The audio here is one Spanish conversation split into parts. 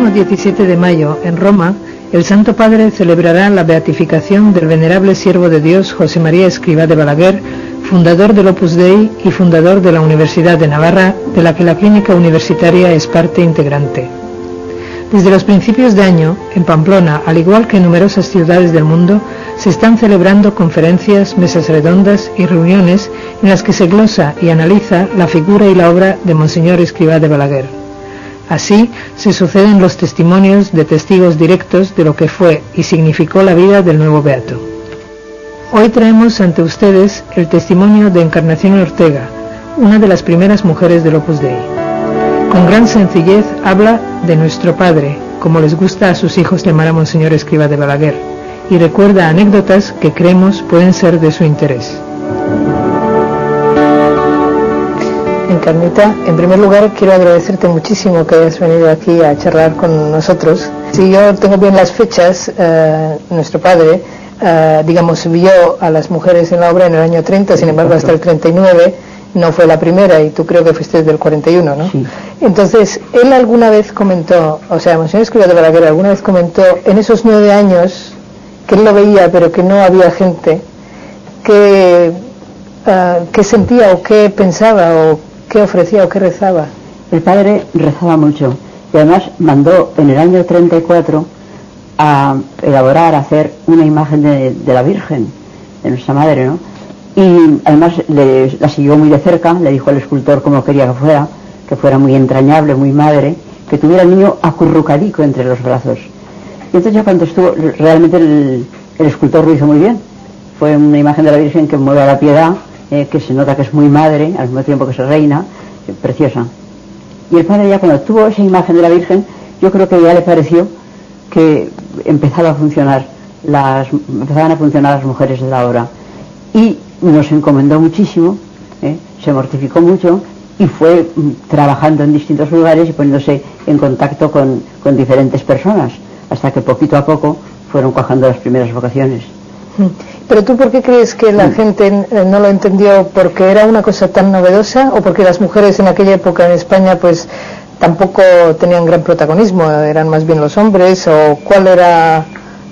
próximo 17 de mayo, en Roma, el Santo Padre celebrará la beatificación del venerable siervo de Dios José María Escrivá de Balaguer, fundador del Opus Dei y fundador de la Universidad de Navarra, de la que la Clínica Universitaria es parte integrante. Desde los principios de año, en Pamplona, al igual que en numerosas ciudades del mundo, se están celebrando conferencias, mesas redondas y reuniones en las que se glosa y analiza la figura y la obra de Monseñor Escrivá de Balaguer. Así se suceden los testimonios de testigos directos de lo que fue y significó la vida del nuevo beato. Hoy traemos ante ustedes el testimonio de Encarnación Ortega, una de las primeras mujeres del Opus Dei. Con gran sencillez habla de nuestro Padre, como les gusta a sus hijos llamar a Monseñor Escrivá de Balaguer, y recuerda anécdotas que creemos pueden ser de su interés. Encarnita, en primer lugar quiero agradecerte muchísimo que hayas venido aquí a charlar con nosotros. Si yo tengo bien las fechas, nuestro Padre, vio a las mujeres en la obra en el año 30, sin embargo hasta el 39 no fue la primera, y tú creo que fuiste del 41, ¿no? Sí. Entonces, él alguna vez comentó, Monseñor Escrivá de Balaguer alguna vez comentó, en esos 9 años, que él lo veía, pero que no había gente, qué sentía o qué pensaba o qué ofrecía o qué rezaba. El padre rezaba mucho, y además mandó en el año 34 a elaborar, a hacer una imagen de la Virgen, de nuestra Madre, ¿no? Y además la siguió muy de cerca, le dijo al escultor cómo quería que fuera muy entrañable, muy madre, que tuviera el niño acurrucadico entre los brazos. Y entonces ya cuando estuvo, realmente el escultor lo hizo muy bien. Fue una imagen de la Virgen que mueve a la piedad, que se nota que es muy madre, al mismo tiempo que es reina, preciosa. Y el padre ya cuando tuvo esa imagen de la Virgen, yo creo que ya le pareció que empezaban a funcionar las mujeres de la obra. Y nos encomendó muchísimo, se mortificó mucho y fue trabajando en distintos lugares y poniéndose en contacto con diferentes personas, hasta que poquito a poco fueron cuajando las primeras vocaciones. ¿Pero tú por qué crees que la gente no lo entendió? ¿Porque era una cosa tan novedosa o porque las mujeres en aquella época en España pues tampoco tenían gran protagonismo, eran más bien los hombres, o cuál era?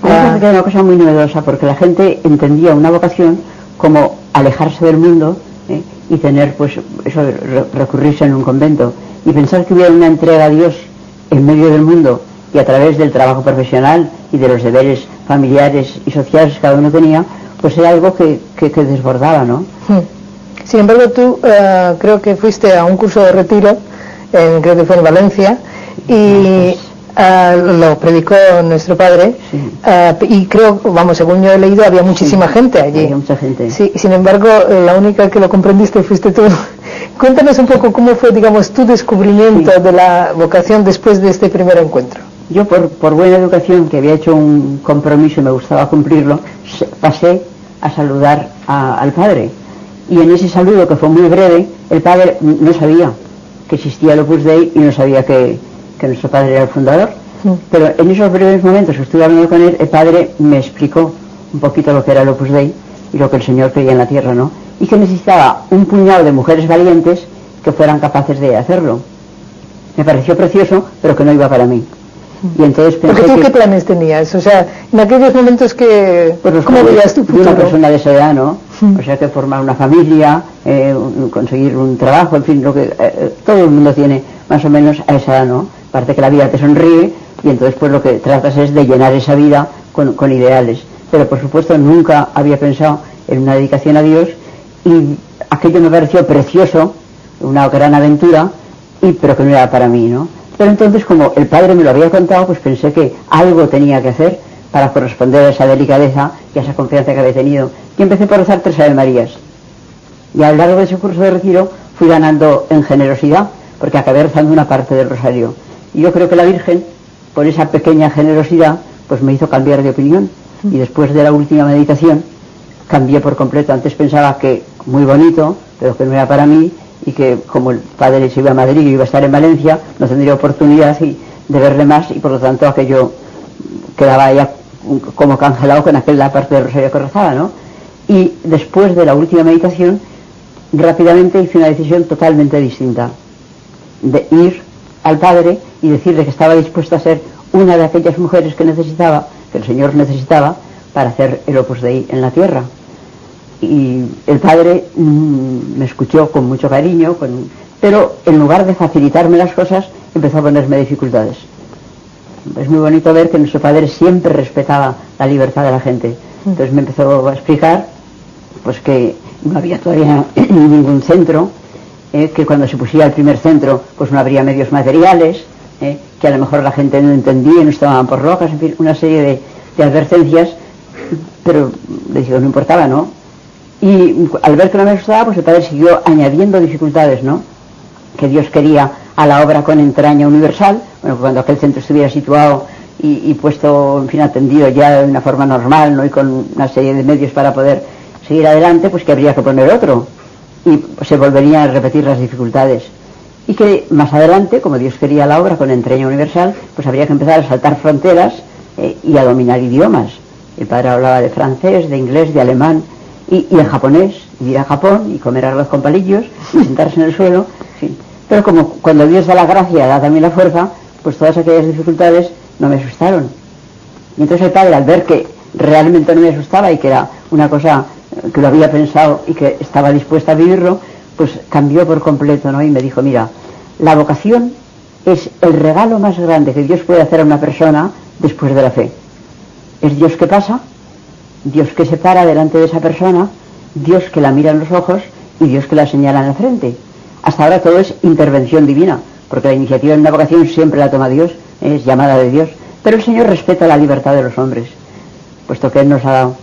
Era una cosa muy novedosa, porque la gente entendía una vocación como alejarse del mundo, y tener pues eso, recurrirse en un convento y pensar que hubiera una entrega a Dios en medio del mundo y a través del trabajo profesional y de los deberes familiares y sociales que cada uno tenía, pues era algo que desbordaba, ¿no? Sin embargo, tú creo que fuiste a un curso de retiro, creo que fue en Valencia, y lo predicó nuestro Padre, sí. Y creo, según yo he leído, había muchísima gente allí. Había mucha gente. Sí, sin embargo, la única que lo comprendiste fuiste tú. Cuéntanos un poco cómo fue, tu descubrimiento de la vocación después de este primer encuentro. Yo, por buena educación, que había hecho un compromiso y me gustaba cumplirlo, pasé a saludar al Padre. Y en ese saludo, que fue muy breve, el Padre no sabía que existía el Opus Dei y no sabía que nuestro Padre era el fundador. Pero en esos breves momentos que estuve hablando con él, el Padre me explicó un poquito lo que era el Opus Dei y lo que el Señor quería en la tierra, ¿no? Y que necesitaba un puñado de mujeres valientes que fueran capaces de hacerlo. Me pareció precioso, pero que no iba para mí. Y entonces pensé. ¿Porque tú qué planes tenías? En aquellos momentos que... Pues ¿cómo veías tu futuro? Una persona de esa edad, ¿no? O sea, que formar una familia, conseguir un trabajo, en fin, lo que todo el mundo tiene más o menos a esa edad, ¿no? Aparte que la vida te sonríe y entonces pues lo que tratas es de llenar esa vida con ideales. Pero por supuesto nunca había pensado en una dedicación a Dios, y aquello me pareció precioso, una gran aventura, pero que no era para mí, ¿no? Pero entonces, como el Padre me lo había contado, pues pensé que algo tenía que hacer para corresponder a esa delicadeza y a esa confianza que había tenido. Y empecé por rezar 3 Ave Marías. Y a lo largo de ese curso de retiro fui ganando en generosidad, porque acabé rezando una parte del rosario. Y yo creo que la Virgen, por esa pequeña generosidad, pues me hizo cambiar de opinión. Y después de la última meditación, cambié por completo. Antes pensaba que muy bonito, pero que no era para mí, y que como el Padre se iba a Madrid y iba a estar en Valencia, no tendría oportunidad de verle más, y por lo tanto aquello quedaba ya como congelado con aquella parte del rosario que rezaba, ¿no? Y después de la última meditación, rápidamente hice una decisión totalmente distinta, de ir al Padre y decirle que estaba dispuesta a ser una de aquellas mujeres que necesitaba, que el Señor necesitaba para hacer el Opus Dei en la tierra. Y el Padre me escuchó con mucho cariño, pero en lugar de facilitarme las cosas, empezó a ponerme dificultades. Es muy bonito ver que nuestro Padre siempre respetaba la libertad de la gente. Entonces me empezó a explicar pues que no había todavía ningún centro, que cuando se pusiera el primer centro pues no habría medios materiales, que a lo mejor la gente no entendía, no estaban por locas, en fin, una serie de advertencias, pero les digo, no importaba, ¿no? Y al ver que no me gustaba, pues el Padre siguió añadiendo dificultades, ¿no? Que Dios quería a la obra con entraña universal, bueno, cuando aquel centro estuviera situado y puesto, en fin, atendido ya de una forma normal, ¿no? Y con una serie de medios para poder seguir adelante, pues que habría que poner otro, y se volverían a repetir las dificultades. Y que más adelante, como Dios quería la obra con entraña universal, pues habría que empezar a saltar fronteras y a dominar idiomas. El Padre hablaba de francés, de inglés, de alemán y de japonés, ir a Japón y comer arroz con palillos y sentarse en el suelo, en fin. Pero como cuando Dios da la gracia, da también la fuerza, pues todas aquellas dificultades no me asustaron. Y entonces el Padre, al ver que realmente no me asustaba y que era una cosa que lo había pensado y que estaba dispuesta a vivirlo, pues cambió por completo, ¿no? Y me dijo, mira, la vocación es el regalo más grande que Dios puede hacer a una persona después de la fe. Es Dios que pasa, Dios que se para delante de esa persona, Dios que la mira en los ojos y Dios que la señala en la frente. Hasta ahora todo es intervención divina, porque la iniciativa en una vocación siempre la toma Dios, es llamada de Dios, pero el Señor respeta la libertad de los hombres, puesto que Él nos ha dado.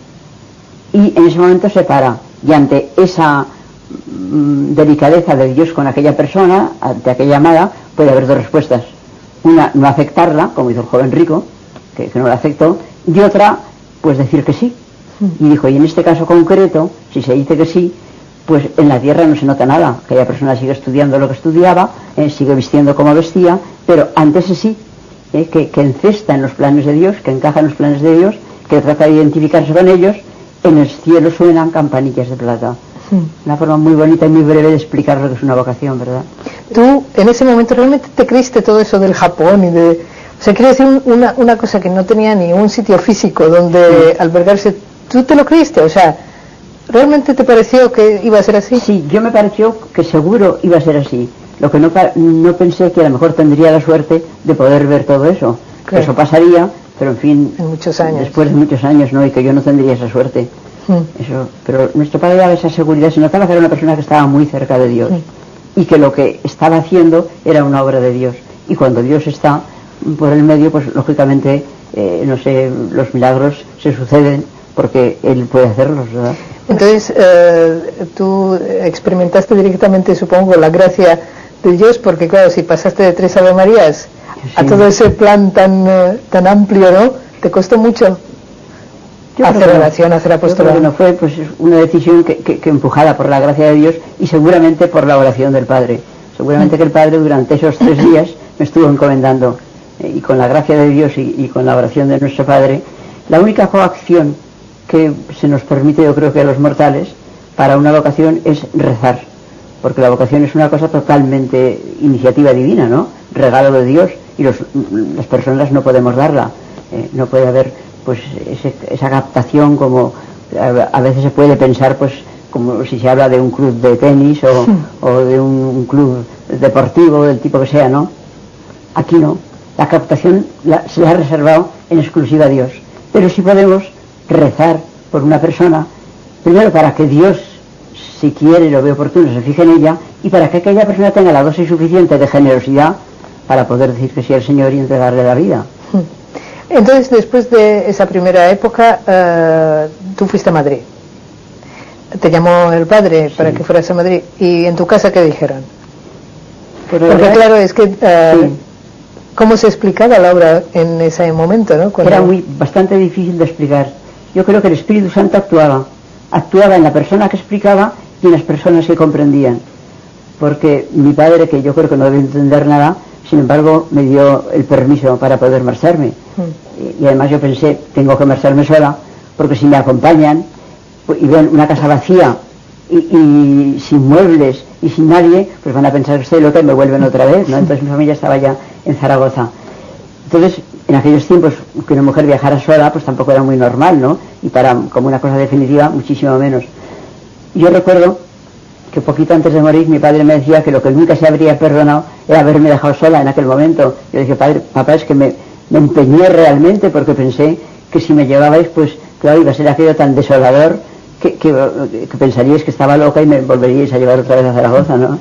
Y en ese momento se para, y ante esa delicadeza de Dios con aquella persona, ante aquella llamada, puede haber dos respuestas. Una, no aceptarla, como hizo el joven rico, que no la aceptó, y otra, pues decir que sí. Y dijo, y en este caso concreto, si se dice que sí, pues en la tierra no se nota nada. Aquella persona sigue estudiando lo que estudiaba, sigue vistiendo como vestía, pero ante ese sí, que encesta en los planes de Dios, que encaja en los planes de Dios, que trata de identificarse con ellos, en el cielo suenan campanillas de plata. Una forma muy bonita y muy breve de explicar lo que es una vocación, ¿verdad? Tú, en ese momento, ¿realmente te creíste todo eso del Japón y de...? O sea, quiero decir, una cosa que no tenía ni un sitio físico donde albergarse. ¿Tú te lo creíste? O sea, ¿realmente te pareció que iba a ser así? Sí, yo me pareció que seguro iba a ser así. Lo que no pensé que a lo mejor tendría la suerte de poder ver todo eso. Claro. Eso pasaría, pero en fin, en muchos años. Después de muchos años, ¿no? Y que yo no tendría esa suerte. Eso, pero nuestro Padre daba esa seguridad, se notaba que era una persona que estaba muy cerca de Dios y que lo que estaba haciendo era una obra de Dios. Y cuando Dios está por el medio, pues lógicamente, no sé, los milagros se suceden porque Él puede hacerlos, ¿verdad? Entonces, tú experimentaste directamente, supongo, la gracia de Dios, porque claro, si pasaste de 3 Ave Marías a todo ese plan tan amplio, ¿no? ¿Te costó mucho? Hacer oración, hacer apostolado. No fue pues una decisión que empujada por la gracia de Dios y seguramente por la oración del Padre. Seguramente que el Padre durante esos 3 días me estuvo encomendando, y con la gracia de Dios y con la oración de nuestro Padre, la única coacción que se nos permite, yo creo que a los mortales, para una vocación es rezar, porque la vocación es una cosa totalmente iniciativa divina, ¿no? Regalo de Dios, y las personas no podemos darla, no puede haber pues esa captación como a veces se puede pensar, pues como si se habla de un club de tenis o de un club deportivo del tipo que sea, ¿no? Aquí no, la captación se la ha reservado en exclusiva a Dios, pero sí podemos rezar por una persona, primero para que Dios, si quiere, lo ve oportuno, se fije en ella, y para que aquella persona tenga la dosis suficiente de generosidad para poder decir que sí al Señor y entregarle la vida. Entonces, después de esa primera época, tú fuiste a Madrid. Te llamó el Padre para que fueras a Madrid. ¿Y en tu casa qué dijeron? Pues porque claro, es que... ¿Cómo se explicaba la obra en ese momento, no? Era bastante difícil de explicar. Yo creo que el Espíritu Santo actuaba en la persona que explicaba y en las personas que comprendían. Porque mi padre, que yo creo que no debe entender nada, sin embargo me dio el permiso para poder marcharme. Y además yo pensé, tengo que marcharme sola, porque si me acompañan y ven una casa vacía y sin muebles y sin nadie, pues van a pensar que estoy loca y me vuelven otra vez, ¿no? Entonces mi familia estaba ya en Zaragoza. Entonces, en aquellos tiempos que una mujer viajara sola, pues tampoco era muy normal, ¿no? Y para como una cosa definitiva, muchísimo menos. Yo recuerdo que poquito antes de morir mi padre me decía que lo que nunca se habría perdonado era haberme dejado sola en aquel momento. Yo dije, padre, papá, es que me empeñé realmente porque pensé que si me llevabais, pues claro, iba a ser aquello tan desolador que pensaríais que estaba loca y me volveríais a llevar otra vez a Zaragoza, ¿no?